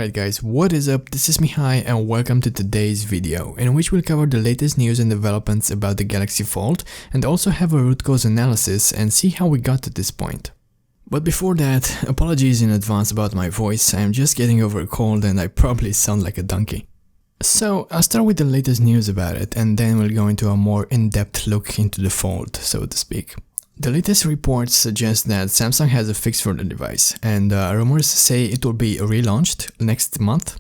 Alright guys, what is up? This is Mihai and welcome to today's video, in which we'll cover the latest news and developments about the Galaxy Fold and also have a root cause analysis and see how we got to this point. But before that, apologies in advance about my voice, I'm just getting over a cold and I probably sound like a donkey. So I'll start with the latest news about it and then we'll go into a more in-depth look into the Fold, so to speak. The latest reports suggest that Samsung has a fix for the device, and rumors say it will be relaunched next month.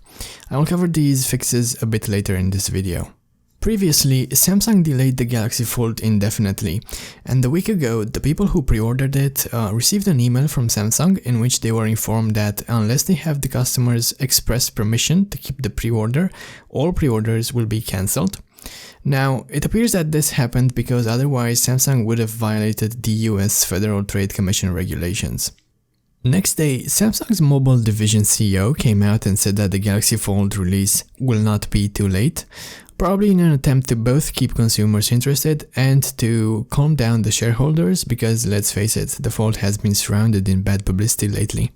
I will cover these fixes a bit later in this video. Previously, Samsung delayed the Galaxy Fold indefinitely, and a week ago, the people who pre-ordered it received an email from Samsung in which they were informed that unless they have the customer's express permission to keep the pre-order, all pre-orders will be cancelled. Now, it appears that this happened because otherwise Samsung would have violated the US Federal Trade Commission regulations. Next day, Samsung's mobile division CEO came out and said that the Galaxy Fold release will not be too late, probably in an attempt to both keep consumers interested and to calm down the shareholders because, let's face it, the Fold has been surrounded in bad publicity lately.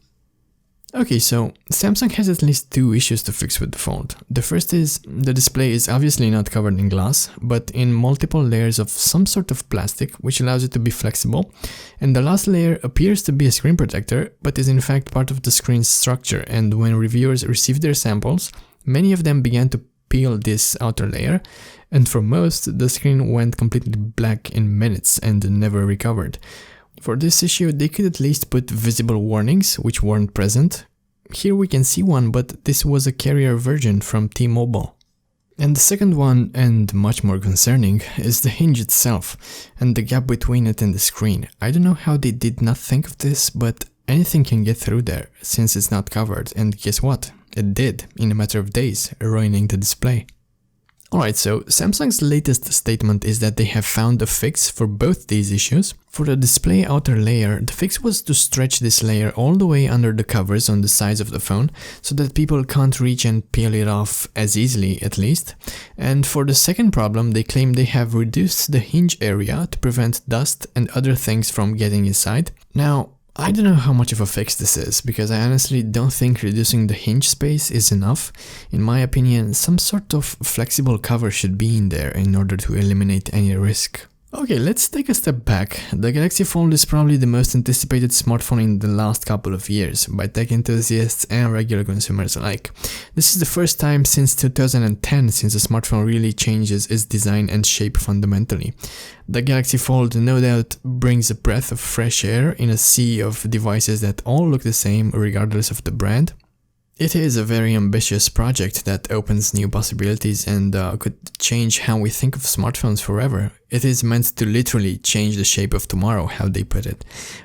Okay, so Samsung has at least two issues to fix with the Fold. The first is the display is obviously not covered in glass, but in multiple layers of some sort of plastic, which allows it to be flexible. And the last layer appears to be a screen protector, but is in fact part of the screen's structure. And when reviewers received their samples, many of them began to peel this outer layer. And for most, the screen went completely black in minutes and never recovered. For this issue, they could at least put visible warnings, which weren't present. Here we can see one, but this was a carrier version from T-Mobile. And the second one, and much more concerning, is the hinge itself, and the gap between it and the screen. I don't know how they did not think of this, but anything can get through there, since it's not covered, and guess what? It did, in a matter of days, ruining the display. Alright, so Samsung's latest statement is that they have found a fix for both these issues. For the display outer layer, the fix was to stretch this layer all the way under the covers on the sides of the phone, so that people can't reach and peel it off as easily, at least. And for the second problem, they claim they have reduced the hinge area to prevent dust and other things from getting inside. Now, I don't know how much of a fix this is, because I honestly don't think reducing the hinge space is enough. In my opinion, some sort of flexible cover should be in there in order to eliminate any risk. Okay, let's take a step back. The Galaxy Fold is probably the most anticipated smartphone in the last couple of years, by tech enthusiasts and regular consumers alike. This is the first time since 2010 since a smartphone really changes its design and shape fundamentally. The Galaxy Fold no doubt brings a breath of fresh air in a sea of devices that all look the same regardless of the brand. It is a very ambitious project that opens new possibilities and could change how we think of smartphones forever. It is meant to literally change the shape of tomorrow, how they put it.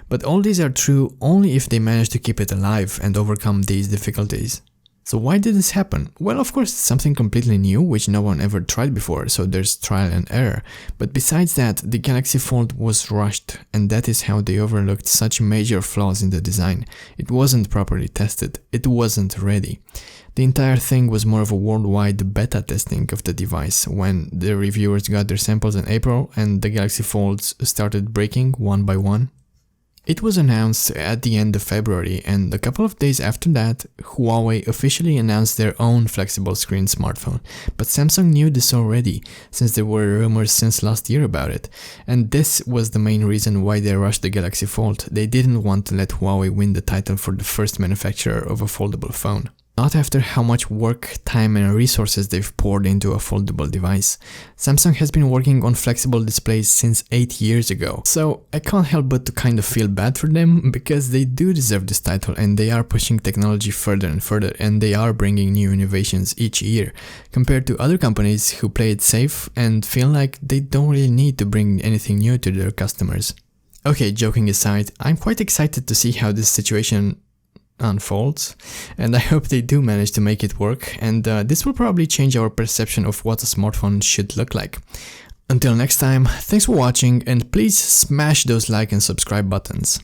But all these are true only if they manage to keep it alive and overcome these difficulties. So why did this happen? Well, of course, it's something completely new, which no one ever tried before, so there's trial and error. But besides that, the Galaxy Fold was rushed, and that is how they overlooked such major flaws in the design. It wasn't properly tested, it wasn't ready. The entire thing was more of a worldwide beta testing of the device when the reviewers got their samples in April and the Galaxy Folds started breaking one by one. It was announced at the end of February, and a couple of days after that, Huawei officially announced their own flexible screen smartphone. But Samsung knew this already, since there were rumors since last year about it. And this was the main reason why they rushed the Galaxy Fold. They didn't want to let Huawei win the title for the first manufacturer of a foldable phone. Not after how much work, time and resources they've poured into a foldable device. Samsung has been working on flexible displays since 8 years ago, so I can't help but to kind of feel bad for them because they do deserve this title and they are pushing technology further and further and they are bringing new innovations each year compared to other companies who play it safe and feel like they don't really need to bring anything new to their customers. Okay, joking aside, I'm quite excited to see how this situation unfolds, and I hope they do manage to make it work, and this will probably change our perception of what a smartphone should look like. Until next time, thanks for watching and please smash those like and subscribe buttons.